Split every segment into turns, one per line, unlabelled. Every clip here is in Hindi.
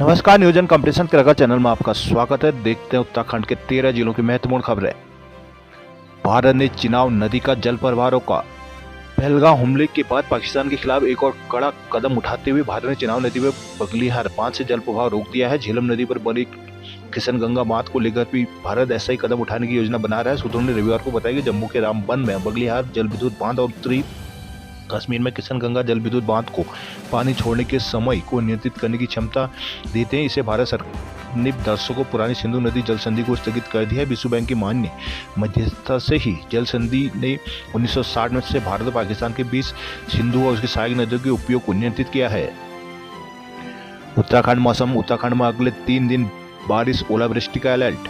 नमस्कार, नियोजन कंपटीशन क्रिकेट चैनल में आपका स्वागत है। देखते हैं उत्तराखंड के 13 जिलों की महत्वपूर्ण खबरें। भारत ने चिनाब नदी का जल प्रवाह रोका। पहलगाम हमले के बाद पाकिस्तान के खिलाफ एक और कड़ा कदम उठाते हुए भारत ने चिनाब नदी में बगलिहार बांध से जल प्रवाह रोक दिया है। झेलम नदी पर बनी किशनगंगा बांध को लेकर भी भारत ऐसा ही कदम उठाने की योजना बना रहा है। सूत्रों ने रविवार को बताया कि जम्मू के रामबन में बगलिहार जल विद्युत बांध और उत्तरी कश्मीर में किशनगंगा जल विद्युत बांध को पानी छोड़ने के समय को नियंत्रित करने की क्षमता देते हैं। इसे भारत सरकार ने दर्शकों को पुरानी सिंधु नदी जल संधि को स्थगित कर दिया है। विश्व बैंक की मान्य मध्यस्थता से ही जल संधि ने 1960 में से भारत और पाकिस्तान के बीच सिंधु और उसकी सहायक नदियों के उपयोग को नियंत्रित किया है। उत्तराखंड मौसम। उत्तराखंड में अगले 3 दिन बारिश ओलावृष्टि का अलर्ट।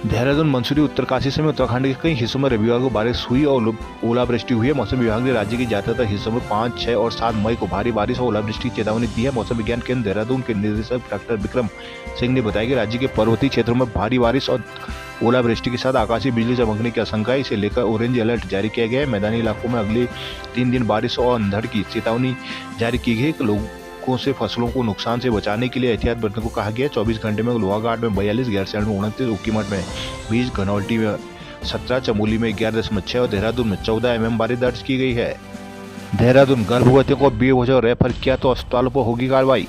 देहरादून, मंसूरी, उत्तरकाशी समेत उत्तराखंड के कई हिस्सों में रविवार को बारिश हुई और ओलावृष्टि हुई है। मौसम विभाग ने राज्य के ज्यादातर हिस्सों में 5, 6 और 7 मई को भारी बारिश और ओलावृष्टि की चेतावनी दी है। मौसम विज्ञान केंद्र देहरादून के निदेशक डॉक्टर विक्रम सिंह ने बताया कि राज्य के पर्वतीय क्षेत्रों में भारी बारिश और ओलावृष्टि के साथ आकाशीय बिजली चमकने की आशंका है। इसे लेकर ऑरेंज अलर्ट जारी किया गया है। मैदानी इलाकों में अगले 3 दिन बारिश और अंधड़ की चेतावनी जारी की गई है। लोगों से फसलों को नुकसान से बचाने के लिए एहतियात बरतने को कहा गया है। 24 घंटे में लोहाघाट में 42, गैरसैंण में 29, ऊखीमठ में 20, घनौल्टी में 17, चमोली में 11.6 और देहरादून में 14 mm बारिश दर्ज की गई है। देहरादून, गर्भवतियों को बेवजह रेफर किया तो अस्पतालों पर होगी कार्रवाई।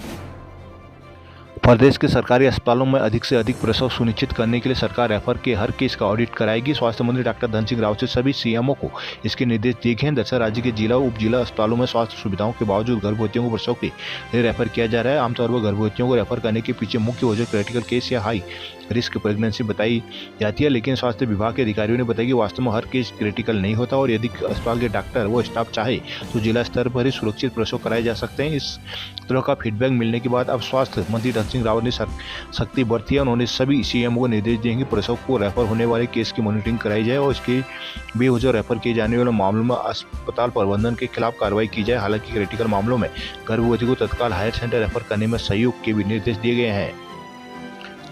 प्रदेश के सरकारी अस्पतालों में अधिक से अधिक प्रसव सुनिश्चित करने के लिए सरकार रेफर के हर केस का ऑडिट कराएगी। स्वास्थ्य मंत्री डॉक्टर धन सिंह रावत से सभी सीएमओ को इसके निर्देश दिए गए हैं। दरअसल राज्य के जिला उप जिला अस्पतालों में स्वास्थ्य सुविधाओं के बावजूद गर्भवतियों को प्रसव के लिए रेफर किया जा रहा है। आमतौर पर गर्भवतियों को रेफर करने के पीछे मुख्य वजह क्रिटिकल केस या हाई रिस्क प्रेगनेंसी बताई जाती है, लेकिन स्वास्थ्य विभाग के अधिकारियों ने बताया कि वास्तव में हर केस क्रिटिकल नहीं होता और यदि अस्पताल के डॉक्टर व स्टाफ चाहे तो जिला स्तर पर ही सुरक्षित प्रसव कराए जा सकते हैं। इस तरह का फीडबैक मिलने के बाद अब स्वास्थ्य मंत्री धन सिंह रावत ने सख्ती बरती है। उन्होंने सभी सीएमओ को निर्देश दिए कि प्रसव को रेफर होने वाले केस की मॉनिटरिंग कराई जाए और इसके बेवजह रेफर किए जाने वाले मामलों में अस्पताल प्रबंधन के खिलाफ कार्रवाई की जाए। हालांकि क्रिटिकल मामलों में गर्भवती को तत्काल हायर सेंटर रेफर करने में सहयोग के भी निर्देश दिए गए हैं।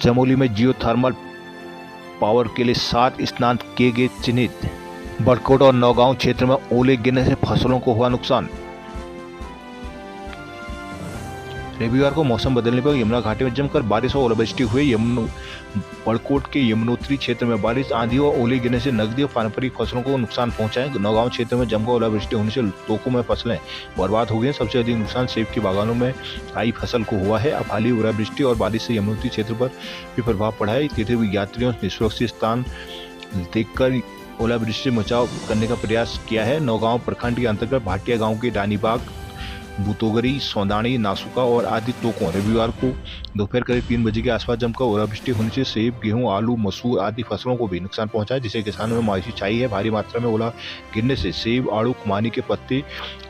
चमोली में जियो थर्मल पावर के लिए 7 स्नान किए गए चिन्हित। बड़कोट और नौगांव क्षेत्र में ओले गिरने से फसलों को हुआ नुकसान। रविवार को मौसम बदलने पर यमुना घाटी में जमकर बारिश और ओलावृष्टि हुई। बड़कोट के यमुनोत्री क्षेत्र में बारिश, आंधी और ओले गिरने से नकदी और पारंपरिक फसलों को नुकसान पहुंचा है। नौगांव क्षेत्र में जमकर ओलावृष्टि होने से तोकों में फसलें बर्बाद हो गई। सबसे अधिक नुकसान सेब के बागानों में आई फसल को हुआ है। अब हाल ओलावृष्टि और बारिश से यमुनोत्री क्षेत्र पर भी प्रभाव पड़ा है। तीर्थ यात्रियों ने सुरक्षित स्थान देखकर ओलावृष्टि से बचाव करने का प्रयास किया है। नौगांव प्रखंड के अंतर्गत भाटिया गाँव के रानीबाग, बुतोगरी, सौदानी, नासुका और आदि तोकों रविवार को दोपहर करीब 3 बजे के आसपास जमकर ओलावृष्टि होने से सेब, गेहूं, आलू, मसूर आदि फसलों को भी नुकसान पहुंचा है, जिससे किसानों में मायूसी छाई है। भारी मात्रा में ओला गिरने से सेब, आड़ू, खुमानी के पत्ते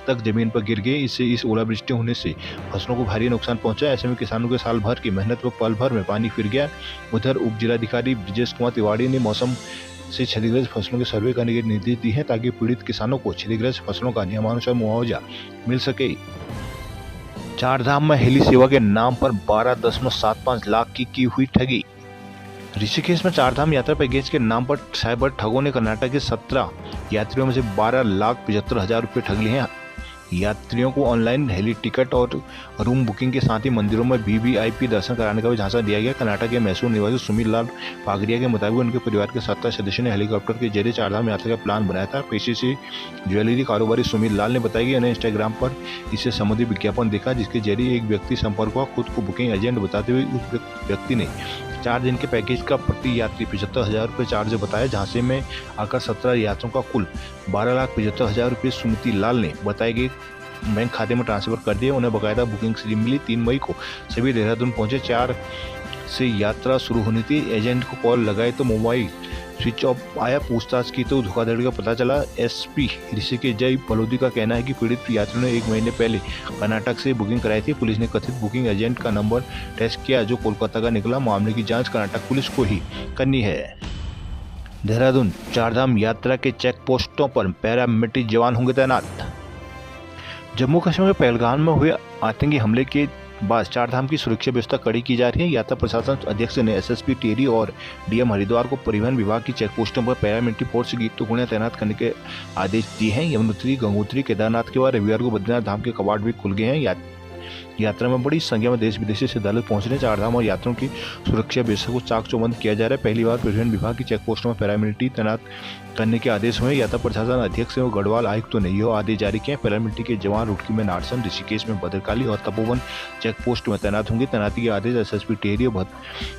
तक जमीन पर गिर गए। इससे इस ओलावृष्टि होने से फसलों को भारी नुकसान पहुंचा। ऐसे में किसानों के साल भर की मेहनत व पल भर में पानी फिर गया। उधर उप जिलाधिकारी ब्रजेश कुमार तिवारी ने मौसम से क्षतिग्रस्त फसलों के सर्वे करने के निर्देश दिए हैं ताकि पीड़ित किसानों को क्षतिग्रस्त फसलों का नियमानुसार मुआवजा मिल सके। चारधाम में हेली सेवा के नाम पर 12.75 लाख की हुई ठगी। ऋषिकेश में चारधाम यात्रा पैकेज के नाम पर साइबर ठगों ने कर्नाटक के 17 यात्रियों में से 12,75,000 रुपये ठग लिए हैं। यात्रियों को ऑनलाइन हेली टिकट और रूम बुकिंग के साथ ही मंदिरों में वीवीआईपी दर्शन कराने का भी झांसा दिया गया। कर्नाटक के मैसूर निवासी सुमित लाल पागरिया के मुताबिक उनके परिवार के 17 सदस्यों ने हेलीकॉप्टर के जरिए चारधाम यात्रा का प्लान बनाया था। पेशे से ज्वेलरी कारोबारी सुमित लाल ने बताया कि उन्हें इंस्टाग्राम पर इससे संबंधित विज्ञापन देखा, जिसके जरिए एक व्यक्ति संपर्क हुआ। खुद को बुकिंग एजेंट बताते हुए उस व्यक्ति ने 4 दिन के पैकेज का प्रति यात्री 75,000 रुपये चार्ज बताया। झांसे में आकर 17 यात्रियों का कुल 12,75,000 रुपये सुमित लाल ने बताए गए बैंक खाते में ट्रांसफर कर दिए। उन्हें बकायदा बुकिंग स्लिप मिली। 3 मई को सभी देहरादून पहुंचे। 4 से यात्रा शुरू होनी थी। एजेंट को कॉल लगाए तो मोबाइल स्विच ऑफ आया। पूछताछ की तो धोखाधड़ी का पता चला। एसपी ऋषिकेश जय बलोदी का कहना है कि पीड़ित यात्रियों ने 1 महीने पहले कर्नाटक से बुकिंग कराई थी। पुलिस ने कथित बुकिंग एजेंट का नंबर टेस्ट किया जो कोलकाता का निकला। मामले की जांच कर्नाटक पुलिस को ही करनी है। देहरादून, चारधाम यात्रा के चेक पोस्टों पर पैरामिलिट्री जवान होंगे तैनात। जम्मू कश्मीर में पहलगाम में हुए आतंकी हमले के बाद चारधाम की सुरक्षा व्यवस्था कड़ी की जा रही है। यात्रा प्रशासन अध्यक्ष ने एसएसपी टिहरी और डीएम हरिद्वार को परिवहन विभाग की चेक पोस्टों पर पैरामिलिट्री फोर्स की टुकड़ियां तैनात करने के आदेश दिए हैं। यमुनोत्री, गंगोत्री, केदारनाथ के बाद रविवार को बद्रीनाथ धाम के कवाड़ भी खुल गए हैं। यात्रा में बड़ी संख्या में देश विदेशी श्रद्धालु पहुंच रहे हैं। चारधाम और यात्रियों की सुरक्षा व्यवस्था को चाक चौबंद किया जा रहा है। पहली बार परिवहन विभाग की चेक पोस्टों में पैरामिलिट्री तैनात करने के आदेश हुए। यात्रा प्रशासन अध्यक्ष एवं गढ़वाल आयुक्त तो नहीं हो आदेश जारी किए। पैरामिलिट्री के जवान रुड़की में नारसन, ऋषिकेश में भद्रकाली और तपोवन चेक पोस्ट में तैनात होंगे। तैनाती के आदेश एसएसपी टिहरी और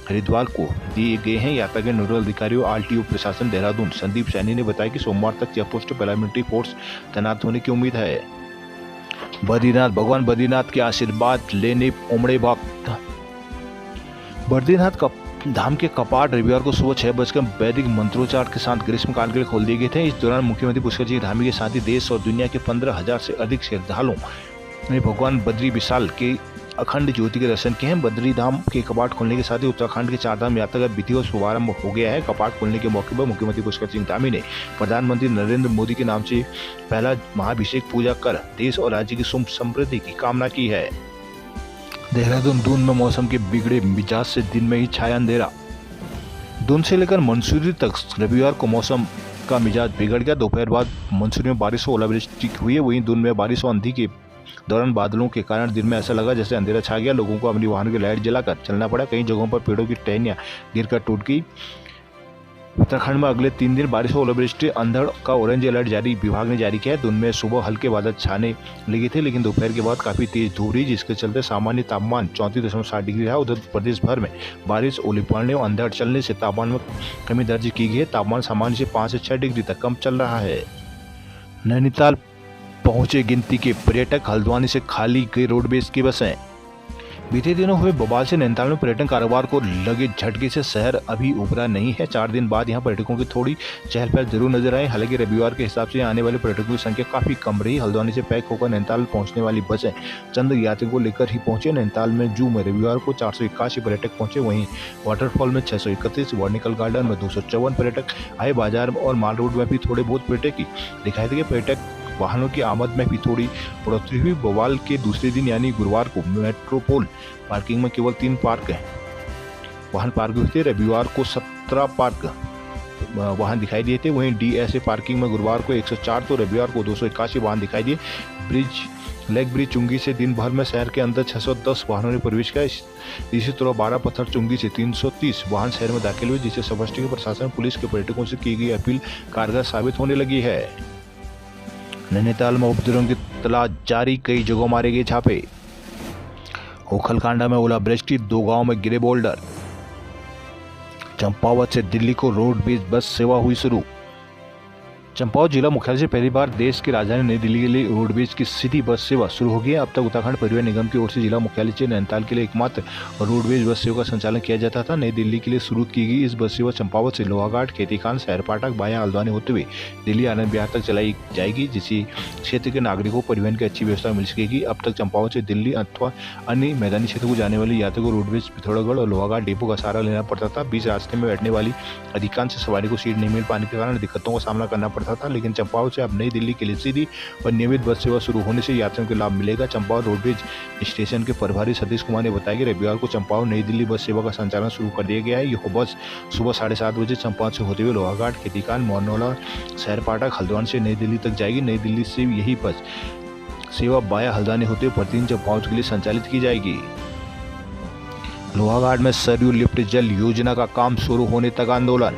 हरिद्वार को दिए गए हैं। यात्रा के नोडल अधिकारियों आरटीओ प्रशासन देहरादून संदीप सैनी ने बताया कि सोमवार तक चेक पोस्ट पैरामिलिट्री फोर्स तैनात होने की उम्मीद है। बद्रीनाथ, भगवान बद्रीनाथ के आशीर्वाद लेने उमड़े भक्त। बद्रीनाथ धाम के कपाट रविवार को सुबह 6 बजकर वैदिक मंत्रोच्चार के साथ ग्रीष्मकाल के लिए खोल दिए गए थे। इस दौरान मुख्यमंत्री पुष्कर सिंह धामी के साथ ही देश और दुनिया के 15,000 से अधिक श्रद्धालुओं ने भगवान बद्री विशाल के अखंड ज्योति के दर्शन किए हैं। बद्री धाम के कपाट खोलने के साथ ही उत्तराखंड के चारधाम यात्रा का विधि और शुभारंभ हो गया है। कपाट खोलने के मौके पर मुख्यमंत्री पुष्कर सिंह धामी ने प्रधानमंत्री नरेंद्र मोदी के नाम से पहला महाभिषेक पूजा कर देश और राज्य की सुख समृद्धि की कामना की है। देहरादून, दून में मौसम के बिगड़े मिजाज से दिन में ही छाया अंधेरा। दून से लेकर मंसूरी तक रविवार को मौसम का मिजाज बिगड़ गया। दोपहर बाद मंसूरी में बारिश और ओलावृष्टि हुई है। वहीं दून में बारिश और आंधी के दौरान बादलों के कारण दिन में ऐसा लगा जैसे अंधेरा छा गया। लोगों को अपनी वाहन की लाइट जलाकर चलना पड़ा। कई जगहों पर पेड़ों की टहनियां गिरकर टूट गई। उत्तराखंड में अगले 3 दिन बारिश और ओलावृष्टि, अंधड़ का ऑरेंज अलर्ट विभाग ने जारी किया है। दिन में सुबह हल्के बादल छाने लगे थे, लेकिन दोपहर के बाद काफी तेज धूप रही, जिसके चलते सामान्य तापमान 34.7 डिग्री रहा। उधर प्रदेश भर में बारिश, ओले पड़ने और अंधड़ चलने से तापमान में कमी दर्ज की गई है। तापमान सामान्य से 5 से 6 डिग्री तक कम चल रहा है। नैनीताल पहुंचे गिनती के पर्यटक, हल्द्वानी से खाली गई रोडवेज की बसें। बीते दिनों हुए बवाल से नैनीताल में पर्यटन कारोबार को लगे झटके से शहर अभी उभरा नहीं है। 4 दिन बाद यहां पर्यटकों की थोड़ी चहल पहल जरूर नजर आई। हालांकि रविवार के हिसाब से आने वाले पर्यटकों की संख्या काफी कम रही। हल्द्वानी से पैक होकर नैनीताल पहुंचने वाली बसें चंद यात्रियों को लेकर ही पहुंचे। नैनीताल में जू में रविवार को 481 पर्यटक पहुंचे। वहीं वाटरफॉल में 631, बॉटनिकल गार्डन में 254 पर्यटक आए। बाजार और माल रोड में भी थोड़े बहुत पर्यटक ही दिखाई दिए। पर्यटक वाहनों की आमद में भी थोड़ी बढ़ोतरी हुई। बवाल के दूसरे दिन यानी गुरुवार को मेट्रोपोल पार्किंग में केवल 3 वाहन पार्क हुए थे। रविवार को 17 वाहन दिखाई दिए थे। वहीं डीएसए पार्किंग में गुरुवार को 104 तो रविवार को 281 वाहन दिखाई दिए। लेक ब्रिज चुंगी से दिन भर में शहर के अंदर 610 वाहनों ने प्रवेश किया। इसी तरह 12 पत्थर चुंगी से 330 वाहन शहर में दाखिल हुए, जिससे स्पष्ट है कि प्रशासन, पुलिस के पर्यटकों से की गई अपील कारगर साबित होने लगी है। नैनीताल में उपद्रवियों की तलाश जारी, कई जगहों मारे गए छापे। ओखलकांडा में ओलावृष्टि, 2 गांवों में गिरे बोल्डर। चंपावत से दिल्ली को रोडवेज बस सेवा हुई शुरू। चंपावत जिला मुख्यालय से पहली बार देश की राजधानी नई दिल्ली के लिए रोडवेज की सिटी बस सेवा शुरू हो गई है। अब तक उत्तराखंड परिवहन निगम की ओर से जिला मुख्यालय से नैनीताल के लिए एकमात्र रोडवेज बस सेवा का संचालन किया जाता था। नई दिल्ली के लिए शुरू की गई इस बस सेवा चंपावत से लोहाघाट, खेतीखान, सहरपाटक, बाया हल्द्वानी होते हुए दिल्ली आनंद विहार तक चलाई जाएगी, जिससे क्षेत्र के नागरिकों को परिवहन की अच्छी व्यवस्था मिल सकेगी। अब तक चंपावत से दिल्ली अथवा अन्य मैदानी क्षेत्र को जाने वाली यात्रियों को रोडवेज पिथौरागढ़ और लोहाघाट डिपो का सहारा लेना पड़ता था। बीच रास्ते में बैठने वाली अधिकांश सवारी को सीट नहीं मिल पाने के कारण दिक्कतों का सामना करना पड़ता था। लेकिन चंपावत से अब नई दिल्ली के लिए सीधी और नियमित बस सेवा शुरू होने से यात्रियों को लाभ मिलेगा। चंपावत रोडवेज स्टेशन के प्रभारी सतीश कुमार ने बताया कि रविवार को चंपावत नई दिल्ली बस सेवा का संचालन शुरू कर दिया गया है। यह बस सुबह 7:30 बजे चंपावत से होते हुए लोहाघाट, खेतीखान, मोरनौला, सहरपाटक, हल्द्वानी से नई दिल्ली तक जाएगी। नई दिल्ली से यही बस सेवा बाया हल्द्वानी होते हुए प्रतिदिन चंपावत के लिए संचालित की जाएगी। लोहाघाट में सरयू लिफ्ट जल योजना का काम शुरू होने तक आंदोलन।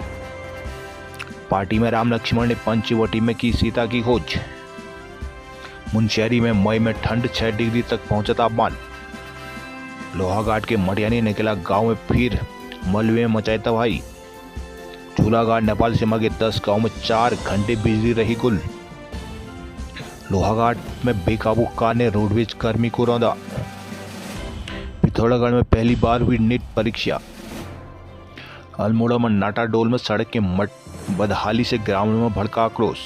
पार्टी में राम लक्ष्मण ने पंचवटी में की सीता की खोज। मुनस्यारी में मई में ठंड 6 डिग्री तक पहुंचा तापमान। लोहाघाट के मटियानी निकला गांव में फिर मलबे में मचाई तबाही। झूलाघाट नेपाल सीमा के 10 गांव में 4 घंटे बिजली रही गुल। लोहाघाट में बेकाबू कार ने रोडवेज कर्मी को रौंदा। पिथौरागढ़ में पहली बार हुई नीट परीक्षा। अल्मोड़ा में नाटाडोल में सड़क के बदहाली से ग्रामीणों में भड़का आक्रोश।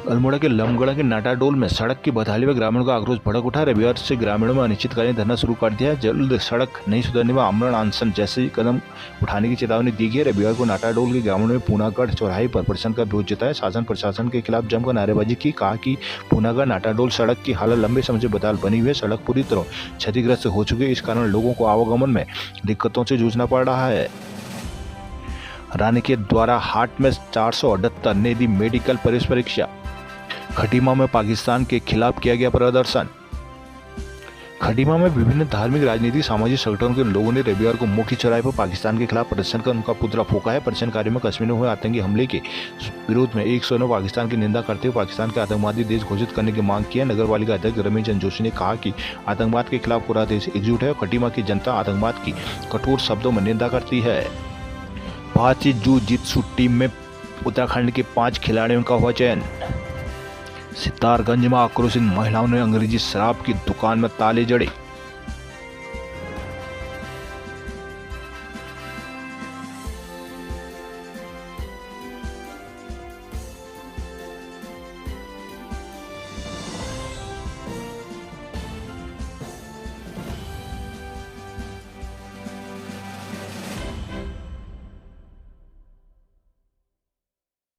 अल्मोड़ा के लमगढ़ के नाटाडोल में सड़क की बदहाली में ग्रामीणों का आक्रोश भड़क उठा। रविवार से ग्रामीणों में अनिश्चितकालीन धरना शुरू कर दिया है। जल्द सड़क नहीं सुधरने में आमरण अनशन जैसे कदम उठाने की चेतावनी दी गई है। रविवार को नाटाडोल के ग्रामीणों ने पूनागढ़ चौराहे पर प्रदर्शन का विरोध जताया। शासन प्रशासन के खिलाफ जमकर नारेबाजी की। कहा कि पूनागढ़ नाटाडोल सड़क की हालत लंबे समय से बदहाल बनी हुई है। सड़क पूरी तरह क्षतिग्रस्त हो चुकी है। इस कारण लोगों को आवागमन में दिक्कतों से जूझना पड़ रहा है। रानीखेत द्वारा हाट में 478 ने दी मेडिकल प्रवेश परीक्षा। खटीमा में पाकिस्तान के खिलाफ किया गया प्रदर्शन। खटीमा में विभिन्न धार्मिक, राजनीतिक, सामाजिक संगठनों के लोगों ने रविवार को मुख्य चौराहे पर पाकिस्तान के खिलाफ प्रदर्शन कर उनका पुतला फूंका है। प्रदर्शनकारियों में कश्मीर में हुए आतंकी हमले के विरोध में 109 पाकिस्तान की निंदा करते हुए पाकिस्तान के आतंकवादी देश घोषित करने की मांग की है। नगरपालिका अध्यक्ष रमेश जोशी ने कहा कि आतंकवाद के खिलाफ पूरा देश एकजुट है और खटीमा की जनता आतंकवाद की कठोर शब्दों में निंदा करती है। भारतीय जूजित्सु टीम में उत्तराखंड के 5 खिलाड़ियों का हुआ चयन। सितारगंज में आक्रोशित महिलाओं ने अंग्रेजी शराब की दुकान में ताले जड़े।